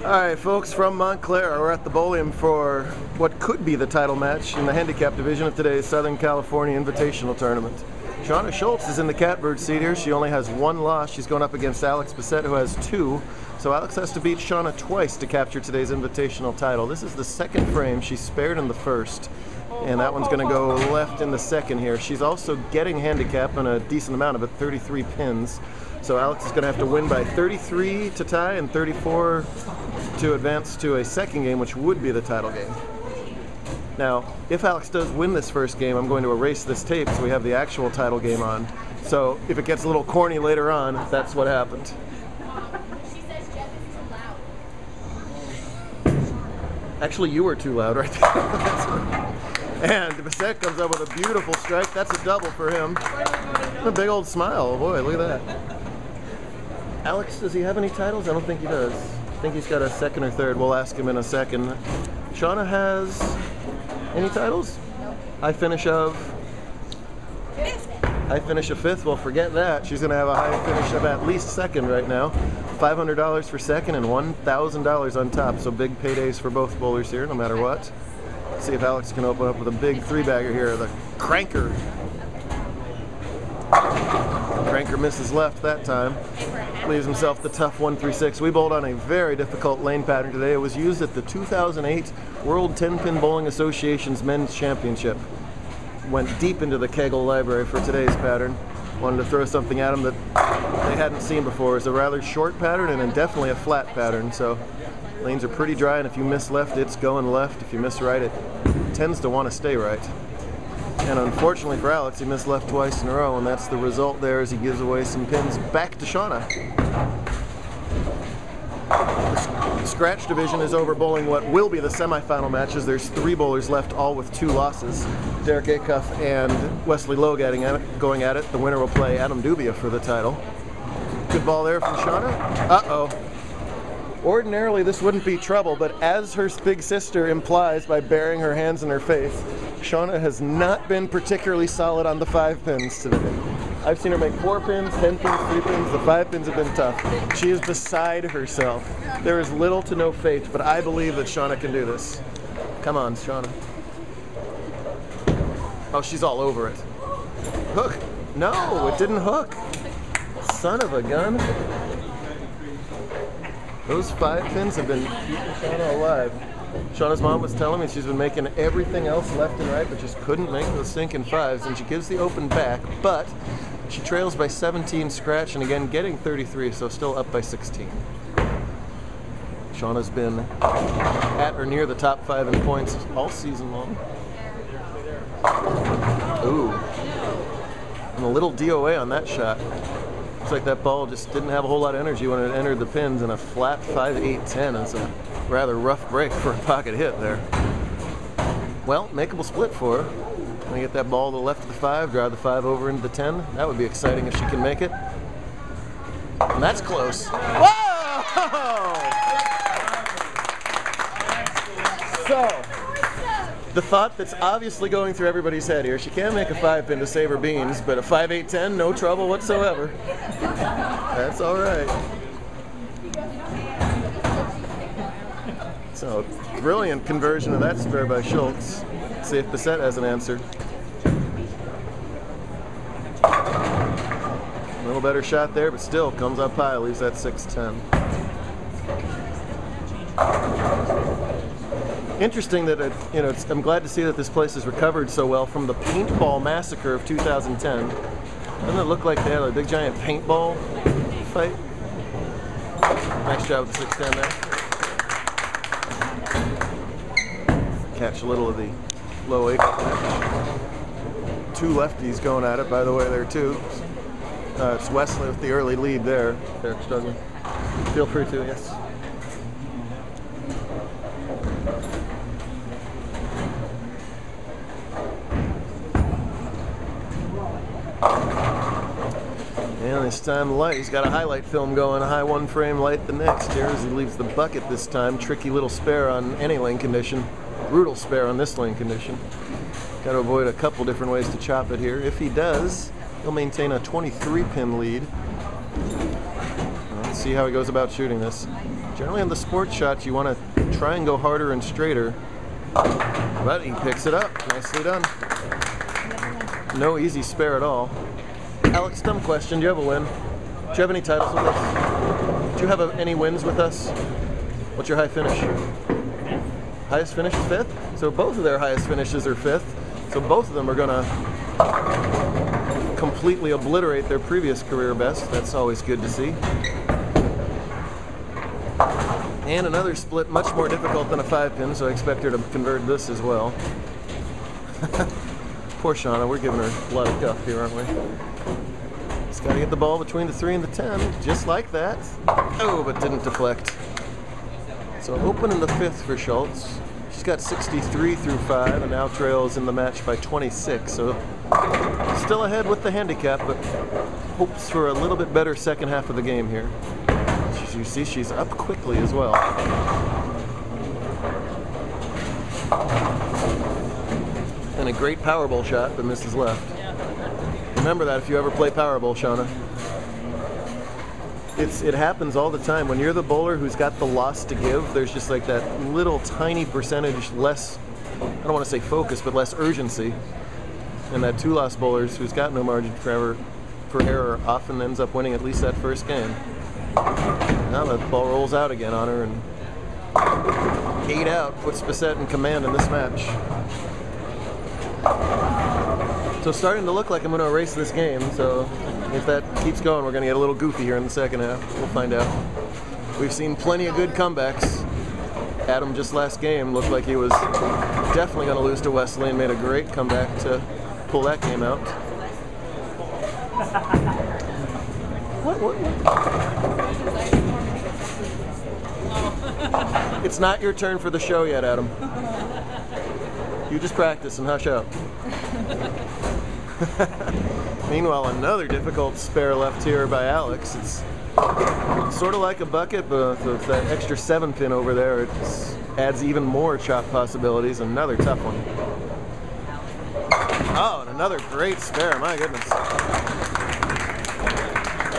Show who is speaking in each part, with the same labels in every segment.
Speaker 1: Alright folks, from Montclair, we're at the Bowling for what could be the title match in the handicap division of today's Southern California Invitational Tournament. Shauna Schultz is in the catbird seat here. She only has one loss. She's going up against Alex Bissett, who has two. So Alex has to beat Shauna twice to capture today's invitational title. This is the second frame. She's spared in the first, and that one's going to go left in the second here. She's also getting handicap on a decent amount of it, 33 pins. So Alex is going to have to win by 33 to tie and 34 to advance to a second game, which would be the title game. Now, if Alex does win this first game, I'm going to erase this tape so we have the actual title game on. So if it gets a little corny later on, that's what happened.
Speaker 2: She says Jeff is too loud.
Speaker 1: Actually, you were too loud right there. And Bissett comes up with a beautiful strike. That's a double for him. And a big old smile. Oh boy, look at that. Alex, does he have any titles? I don't think he does. I think he's got a second or third. We'll ask him in a second. Shauna has any titles?
Speaker 2: No.
Speaker 1: I finish a fifth. Well, forget that. She's going to have a high finish of at least second right now. $500 for second and $1,000 on top. So big paydays for both bowlers here, no matter what. Let's see if Alex can open up with a big three-bagger here. The cranker. Cranker misses left that time. Leaves himself the tough 1-3-6. We bowled on a very difficult lane pattern today. It was used at the 2008 World 10-Pin Bowling Association's Men's Championship. Went deep into the Kegel library for today's pattern. Wanted to throw something at them that they hadn't seen before. It's a rather short pattern and definitely a flat pattern. So lanes are pretty dry, and if you miss left, it's going left. If you miss right, it tends to want to stay right. And unfortunately for Alex, he missed left twice in a row, and that's the result there as he gives away some pins back to Shauna. The scratch division is over bowling what will be the semifinal matches. There's three bowlers left, all with two losses. Derek Acuff and Wesley Lowe going at it. The winner will play Adam Dubia for the title. Good ball there from Shauna. Uh-oh. Ordinarily this wouldn't be trouble, but as her big sister implies by burying her hands in her face, Shauna has not been particularly solid on the 5 pins today. I've seen her make 4 pins, 10 pins, 3 pins. The 5 pins have been tough. She is beside herself. There is little to no faith, but I believe that Shauna can do this. Come on, Shauna. Oh, she's all over it. Hook. No, it didn't hook. Son of a gun. Those 5 pins have been keeping Shauna alive. Shauna's mom was telling me she's been making everything else left and right, but just couldn't make those sinking 5s, and she gives the open back, but she trails by 17 scratch, and again getting 33, so still up by 16. Shauna's been at or near the top 5 in points all season long. Ooh. And a little DOA on that shot. Looks like that ball just didn't have a whole lot of energy when it entered the pins, and a flat 5-8-10. It's a rather rough break for a pocket hit there. Well, makeable split for her. Gonna get that ball to the left of the 5, drive the 5 over into the 10. That would be exciting if she can make it. And that's close. Whoa! So, the thought that's obviously going through everybody's head here, she can make a 5 pin to save her beans, but a 5-8-10, no trouble whatsoever. That's all right. So, brilliant conversion of that spare by Schultz. Let's see if Bissett has an answer. A little better shot there, but still comes up high, leaves that 6-10. Interesting that I'm glad to see that this place has recovered so well from the paintball massacre of 2010. Doesn't it look like they had a big giant paintball fight? Nice job with the 6-10 there. Catch a little of the low acre match. 2 lefties going at it, by the way, there too. It's Wesley with the early lead there. Derek struggling. Feel free to, yes. And this time the light, he's got a highlight film going, a high 1 frame light the next here as he leaves the bucket this time. Tricky little spare on any lane condition. Brutal spare on this lane condition. Got to avoid a couple different ways to chop it here. If he does, he'll maintain a 23 pin lead. Let's see how he goes about shooting this. Generally on the sports shots, you want to try and go harder and straighter. But he picks it up. Nicely done. No easy spare at all. Alex, dumb question. Do you have a win? Do you have any titles with us? Do you have any wins with us? What's your high finish? Highest finish is 5th? So both of their highest finishes are 5th. So both of them are going to completely obliterate their previous career best. That's always good to see. And another split, much more difficult than a 5-pin, so I expect her to convert this as well. Poor Shauna, we're giving her a lot of guff here, aren't we? Just got to get the ball between the 3 and the 10, just like that. Oh, but didn't deflect. So open in the 5th for Schultz. She's got 63 through 5 and now trails in the match by 26. So still ahead with the handicap, but hopes for a little bit better second half of the game here. As you see, she's up quickly as well. And a great Powerball shot, but misses left. Remember that if you ever play Powerball, Shauna. It happens all the time. When you're the bowler who's got the loss to give, there's just like that little tiny percentage less, I don't want to say focus, but less urgency. And that 2-loss bowlers who's got no margin for error often ends up winning at least that first game. Now the ball rolls out again on her, and 8 out puts Bissett in command in this match. So starting to look like I'm going to erase this game, so if that keeps going, we're going to get a little goofy here in the second half. We'll find out. We've seen plenty of good comebacks. Adam just last game looked like he was definitely going to lose to Wesley and made a great comeback to pull that game out. What? It's not your turn for the show yet, Adam. You just practice and hush up. Meanwhile, another difficult spare left here by Alex. It's sort of like a bucket, but with that extra 7-pin over there, it adds even more chop possibilities. Another tough one. Oh, and another great spare, my goodness.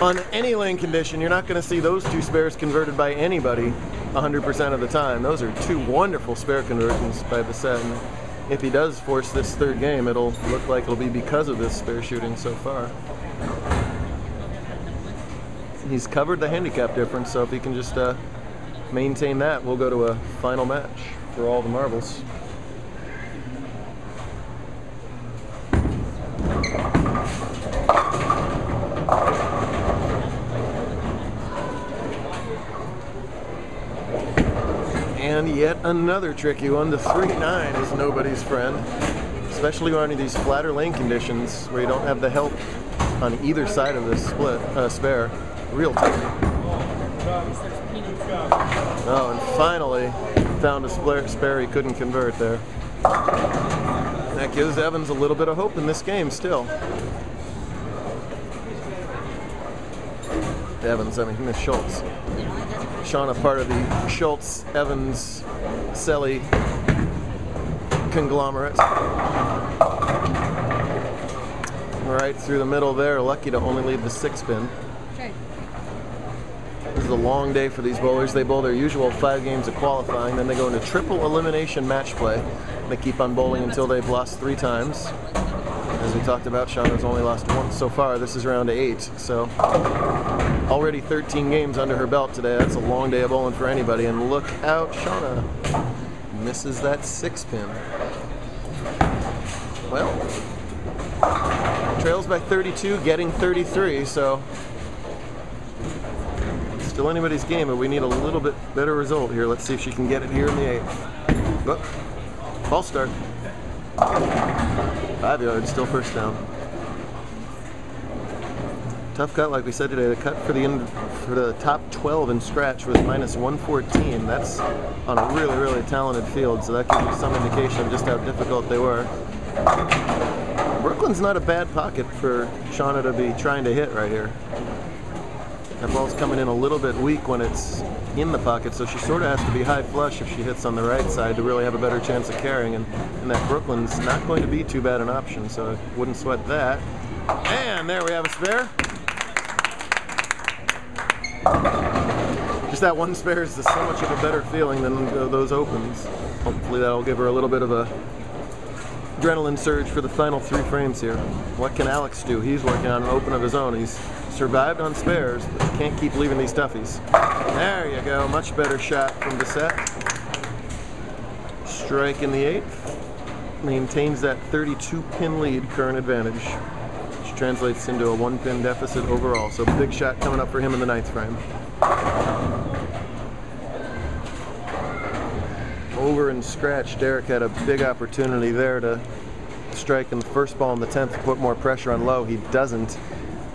Speaker 1: On any lane condition, you're not going to see those 2 spares converted by anybody 100% of the time. Those are 2 wonderful spare conversions by Bissett. And if he does force this 3rd game, it'll look like it'll be because of this spare shooting so far. He's covered the handicap difference, so if he can just maintain that, we'll go to a final match for all the marbles. And yet another tricky one. The 3-9 is nobody's friend, especially under these flatter lane conditions where you don't have the help on either side of this spare. Real tough. Oh, and finally found a spare he couldn't convert there. That gives Evans a little bit of hope in this game still. Evans, I mean Miss Schultz. Shauna, part of the Schultz, Evans, Selly conglomerate. Right through the middle there, lucky to only lead the 6-pin. This is a long day for these bowlers. They bowl their usual 5 games of qualifying, then they go into triple elimination match play. They keep on bowling until they've lost 3 times. As we talked about, Shauna's only lost once so far. This is round 8, so already 13 games under her belt today. That's a long day of bowling for anybody. And look out, Shauna misses that 6-pin. Well, trails by 32, getting 33, so still anybody's game, but we need a little bit better result here. Let's see if she can get it here in the 8th. Oh, false start. 5 yards, still first down. Tough cut, like we said today. The cut for the top 12 in scratch was -114. That's on a really, really talented field, so that gives you some indication of just how difficult they were. Brooklyn's not a bad pocket for Shauna to be trying to hit right here. That ball's coming in a little bit weak when it's in the pocket, so she sort of has to be high flush if she hits on the right side to really have a better chance of carrying, and that Brooklyn's not going to be too bad an option, so I wouldn't sweat that. And there we have a spare. just that one spare is just so much of a better feeling than those opens. Hopefully that'll give her a little bit of a adrenaline surge for the final 3 frames here. What can Alex do? He's working on an open of his own. He's survived on spares, but he can't keep leaving these toughies. There you go, much better shot from Bissett. Strike in the 8th. Maintains that 32-pin lead current advantage, which translates into a 1-pin deficit overall. So big shot coming up for him in the 9th frame. Over and scratch. Derek had a big opportunity there to strike in the first ball in the 10th to put more pressure on Lowe. He doesn't,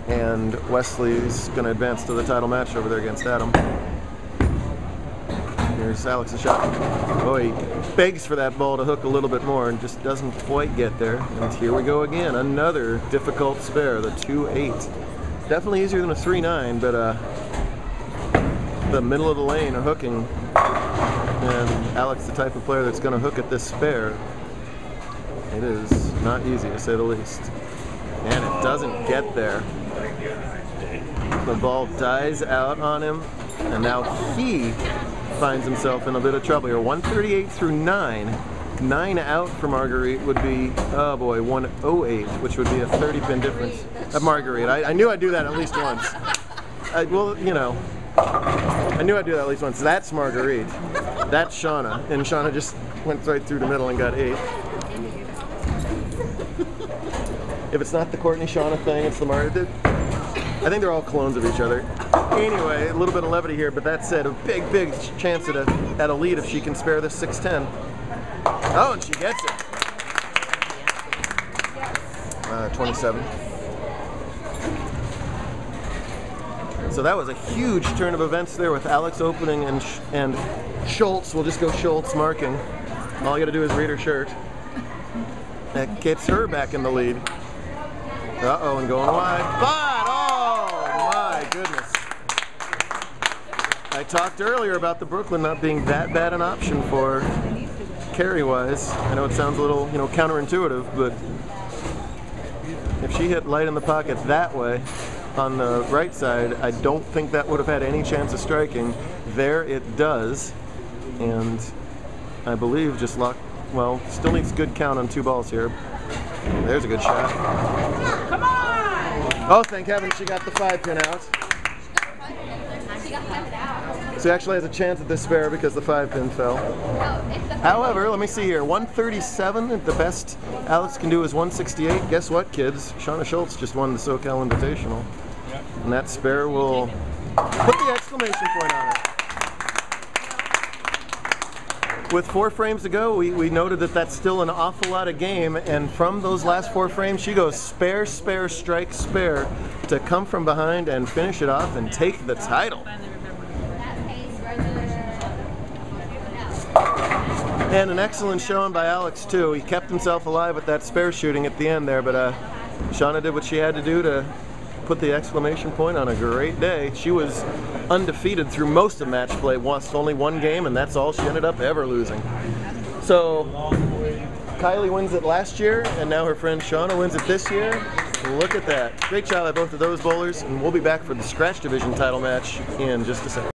Speaker 1: and Wesley's going to advance to the title match over there against Adam. Here's Alex's shot. Oh, he begs for that ball to hook a little bit more and just doesn't quite get there. And here we go again. Another difficult spare, the 2-8. Definitely easier than a 3-9, but the middle of the lane are hooking. And Alex, the type of player that's going to hook at this spare, it is not easy to say the least. And it doesn't get there. The ball dies out on him, and now he finds himself in a bit of trouble here. 138 through 9. 9 out for Marguerite would be, oh boy, 108, which would be a 30-pin difference. Marguerite, I knew I'd do that at least once. Well, you know, I knew I'd do that at least once. That's Marguerite. That's Shauna. And Shauna just went right through the middle and got 8. If it's not the Courtney Shauna thing, it's the Marguerite. I think they're all clones of each other. Anyway, a little bit of levity here, but that said, a big chance at a lead if she can spare this 6-10. Oh, and she gets it. 27. So that was a huge turn of events there with Alex opening and Schultz, we'll just go Schultz marking. All you gotta do is read her shirt. That gets her back in the lead. Uh-oh, and going wide. But, oh my goodness. I talked earlier about the Brooklyn not being that bad an option for carry-wise. I know it sounds a little, counterintuitive, but if she hit light in the pocket that way on the right side, I don't think that would have had any chance of striking. There it does, and I believe just still needs good count on 2 balls here. There's a good shot.
Speaker 2: Come on!
Speaker 1: Oh, thank heaven she got the 5-pin out. So he actually has a chance at this spare because the 5-pin fell. However, let me see here. 137, the best Alex can do is 168. Guess what, kids? Shauna Schultz just won the So Cal Invitational. And that spare will put the exclamation point on it. With 4 frames to go, we noted that that's still an awful lot of game, and from those last 4 frames, she goes spare, spare, strike, spare to come from behind and finish it off and take the title. And an excellent showing by Alex, too. He kept himself alive with that spare shooting at the end there, but Shauna did what she had to do to put the exclamation point on a great day. She was undefeated through most of match play, lost only 1 game, and that's all she ended up ever losing. So Kylie wins it last year, and now her friend Shauna wins it this year. Look at that. Great job by both of those bowlers, and we'll be back for the Scratch Division title match in just a second.